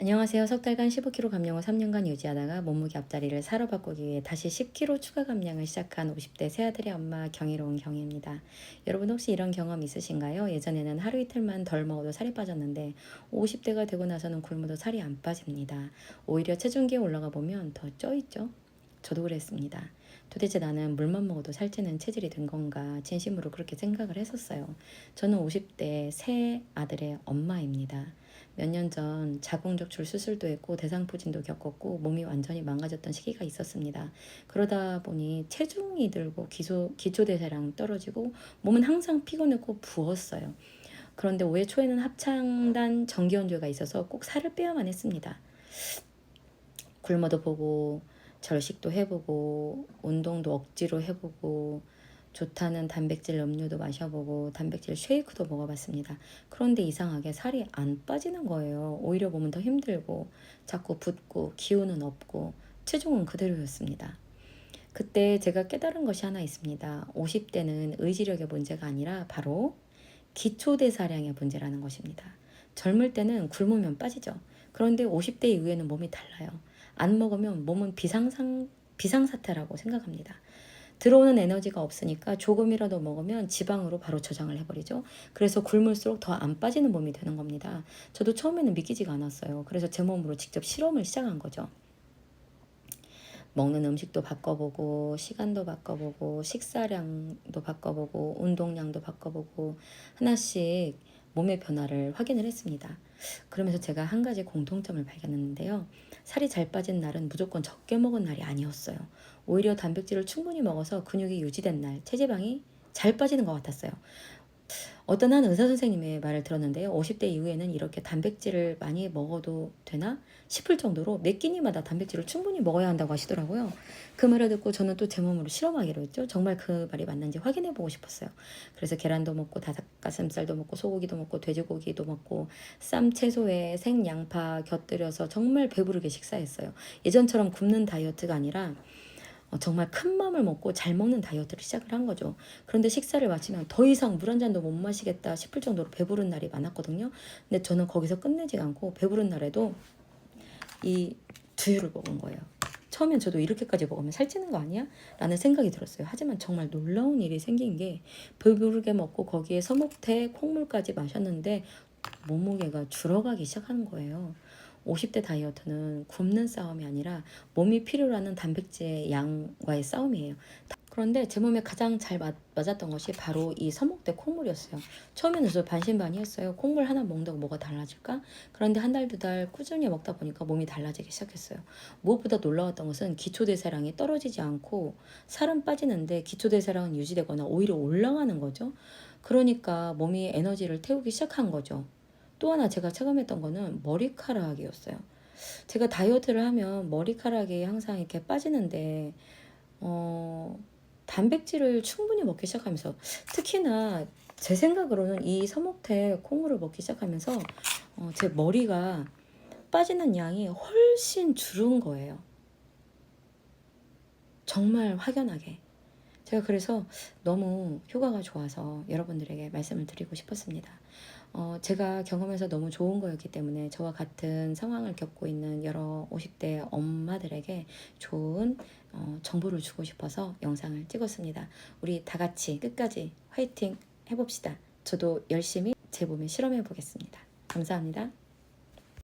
안녕하세요. 석 달간 15kg 감량 후 3년간 유지하다가 몸무게 앞자리를 사로 바꾸기 위해 다시 10kg 추가 감량을 시작한 50대 새아들의 엄마 경이로운 경희입니다. 여러분 혹시 이런 경험 있으신가요? 예전에는 하루 이틀만 덜 먹어도 살이 빠졌는데 50대가 되고 나서는 굶어도 살이 안 빠집니다. 오히려 체중계에 올라가 보면 더 쪄있죠? 저도 그랬습니다. 도대체 나는 물만 먹어도 살찌는 체질이 된 건가 진심으로 그렇게 생각을 했었어요. 저는 50대 새 아들의 엄마입니다. 몇 년 전 자궁적출 수술도 했고 대상포진도 겪었고 몸이 완전히 망가졌던 시기가 있었습니다. 그러다 보니 체중이 들고 기초대사량 떨어지고 몸은 항상 피곤했고 부었어요. 그런데 올해 초에는 합창단 정기연주가 있어서 꼭 살을 빼야만 했습니다. 굶어도 보고 절식도 해보고 운동도 억지로 해보고 좋다는 단백질 음료도 마셔보고 단백질 쉐이크도 먹어봤습니다. 그런데 이상하게 살이 안 빠지는 거예요. 오히려 몸은 더 힘들고 자꾸 붓고 기운은 없고 체중은 그대로였습니다. 그때 제가 깨달은 것이 하나 있습니다. 50대는 의지력의 문제가 아니라 바로 기초대사량의 문제라는 것입니다. 젊을 때는 굶으면 빠지죠. 그런데 50대 이후에는 몸이 달라요. 안 먹으면 몸은 비상사태라고 생각합니다. 들어오는 에너지가 없으니까 조금이라도 먹으면 지방으로 바로 저장을 해버리죠. 그래서 굶을수록 더 안 빠지는 몸이 되는 겁니다. 저도 처음에는 믿기지가 않았어요. 그래서 제 몸으로 직접 실험을 시작한 거죠. 먹는 음식도 바꿔보고 시간도 바꿔보고 식사량도 바꿔보고 운동량도 바꿔보고 하나씩 몸의 변화를 확인을 했습니다. 그러면서 제가 한 가지 공통점을 발견했는데요. 살이 잘 빠진 날은 무조건 적게 먹은 날이 아니었어요. 오히려 단백질을 충분히 먹어서 근육이 유지된 날, 체지방이 잘 빠지는 것 같았어요. 어떤 한 의사 선생님의 말을 들었는데요. 50대 이후에는 이렇게 단백질을 많이 먹어도 되나 싶을 정도로 매 끼니마다 단백질을 충분히 먹어야 한다고 하시더라고요. 그 말을 듣고 저는 또 제 몸으로 실험하기로 했죠. 정말 그 말이 맞는지 확인해 보고 싶었어요. 그래서 계란도 먹고 닭가슴살도 먹고 소고기도 먹고 돼지고기도 먹고 쌈 채소에 생양파 곁들여서 정말 배부르게 식사했어요. 예전처럼 굶는 다이어트가 아니라 정말 큰 맘을 먹고 잘 먹는 다이어트를 시작을 한 거죠. 그런데 식사를 마치면 더 이상 물 한 잔도 못 마시겠다 싶을 정도로 배부른 날이 많았거든요. 근데 저는 거기서 끝내지 않고 배부른 날에도 이 두유를 먹은 거예요. 처음엔 저도 이렇게까지 먹으면 살찌는 거 아니야? 라는 생각이 들었어요. 하지만 정말 놀라운 일이 생긴 게 배부르게 먹고 거기에 서먹태 콩물까지 마셨는데 몸무게가 줄어가기 시작하는 거예요. 50대 다이어트는 굶는 싸움이 아니라 몸이 필요로 하는 단백질의 양과의 싸움이에요. 그런데 제 몸에 가장 잘 맞았던 것이 바로 이 서목대 콩물이었어요. 처음에는 저 반신반의했어요. 콩물 하나 먹는다고 뭐가 달라질까? 그런데 한 달, 두 달 꾸준히 먹다 보니까 몸이 달라지기 시작했어요. 무엇보다 놀라웠던 것은 기초대사량이 떨어지지 않고 살은 빠지는데 기초대사량은 유지되거나 오히려 올라가는 거죠. 그러니까 몸이 에너지를 태우기 시작한 거죠. 또 하나 제가 체감했던 거는 머리카락이었어요. 제가 다이어트를 하면 머리카락이 항상 이렇게 빠지는데 단백질을 충분히 먹기 시작하면서 특히나 제 생각으로는 이 서목태 콩물을 먹기 시작하면서 제 머리가 빠지는 양이 훨씬 줄은 거예요. 정말 확연하게. 제가 그래서 너무 효과가 좋아서 여러분들에게 말씀을 드리고 싶었습니다. 제가 경험해서 너무 좋은 거였기 때문에 저와 같은 상황을 겪고 있는 여러 50대 엄마들에게 좋은 정보를 주고 싶어서 영상을 찍었습니다. 우리 다 같이 끝까지 화이팅 해봅시다. 저도 열심히 제 몸에 실험해 보겠습니다. 감사합니다.